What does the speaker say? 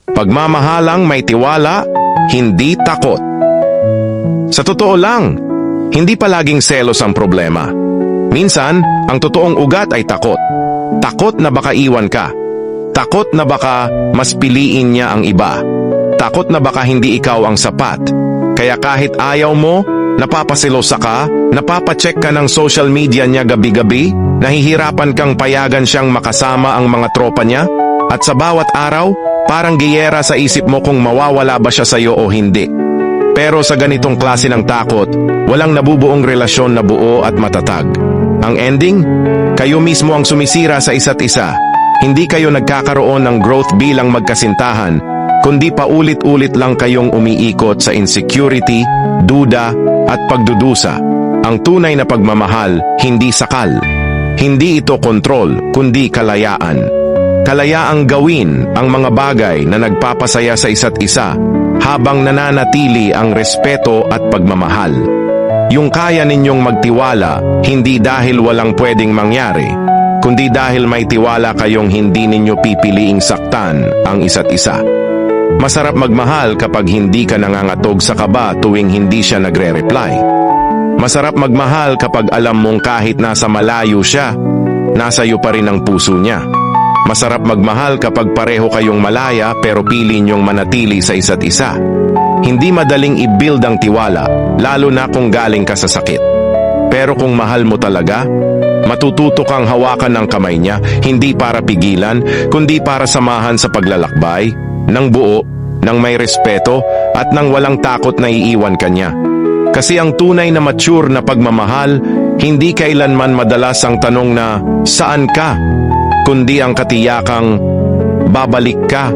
Pagmamahalang may tiwala, hindi takot. Sa totoo lang, hindi palaging selos ang problema. Minsan, ang totoong ugat ay takot. Takot na baka iwan ka. Takot na baka mas piliin niya ang iba. Takot na baka hindi ikaw ang sapat. Kaya kahit ayaw mo, napapasilosa ka, napapacheck ka ng social media niya gabi-gabi, nahihirapan kang payagan siyang makasama ang mga tropa niya, at sa bawat araw, parang giyera sa isip mo kung mawawala ba siya sa'yo o hindi. Pero sa ganitong klase ng takot, walang nabubuong relasyon na buo at matatag. Ang ending, kayo mismo ang sumisira sa isa't isa. Hindi kayo nagkakaroon ng growth bilang magkasintahan, kundi paulit-ulit lang kayong umiikot sa insecurity, duda, at pagdudusa. Ang tunay na pagmamahal, hindi sakal. Hindi ito kontrol, kundi kalayaan. Kalayaang gawin ang mga bagay na nagpapasaya sa isa't isa habang nananatili ang respeto at pagmamahal. Yung kaya ninyong magtiwala, hindi dahil walang pwedeng mangyari, kundi dahil may tiwala kayong hindi ninyo pipiliing saktan ang isa't isa. Masarap magmahal kapag hindi ka nangangatog sa kaba tuwing hindi siya nagre-reply. Masarap magmahal kapag alam mong kahit nasa malayo siya, nasa iyo pa rin ang puso niya. Masarap magmahal kapag pareho kayong malaya pero pili niyong manatili sa isa't isa. Hindi madaling i-build ang tiwala, lalo na kung galing ka sa sakit. Pero kung mahal mo talaga, matututo kang hawakan ng kamay niya, hindi para pigilan, kundi para samahan sa paglalakbay, ng buo, ng may respeto, at ng walang takot na iiwan ka niya. Kasi ang tunay na mature na pagmamahal, hindi kailanman madalas ang tanong na, saan ka? Kundi ang katiyakang, babalik ka